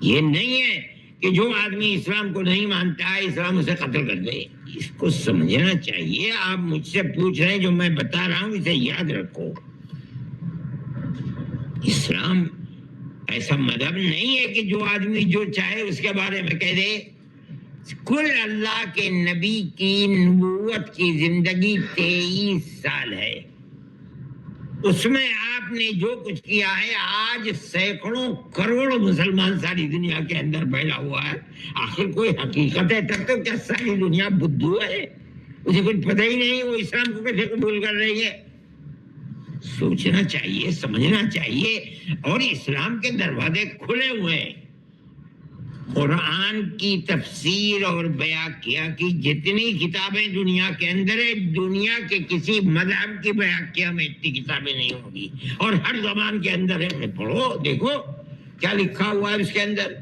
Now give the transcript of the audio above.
یہ نہیں ہے کہ جو آدمی اسلام کو نہیں مانتا ہے اسلام اسے قتل کر دے. اس کو سمجھنا چاہیے. آپ مجھ سے پوچھ رہے ہیں، جو میں بتا رہا ہوں اسے یاد رکھو. اسلام ایسا مذہب نہیں ہے کہ جو آدمی جو چاہے اس کے بارے میں کہہ دے. کل اللہ کے نبی کی نبوت کی زندگی 23 سال ہے. اس میں آپ نے جو کچھ کیا ہے، آج سینکڑوں کروڑ مسلمان ساری دنیا کے اندر پھیلا ہوا ہے. آخر کوئی حقیقت ہے تب تو کیا ساری دنیا بدھو ہے؟ اسے کچھ پتہ ہی نہیں وہ اسلام کو کیسے قبول کر رہی ہے. سوچنا چاہیے، سمجھنا چاہیے. اور اسلام کے دروازے کھلے ہوئے ہیں. قرآن کی تفسیر اور بیاکیا کی جتنی کتابیں دنیا کے اندر ہے، دنیا کے کسی مذہب کی بیاکیا میں اتنی کتابیں نہیں ہوں گی. اور ہر زبان کے اندر ہے. پڑھو، دیکھو کیا لکھا ہوا ہے اس کے اندر.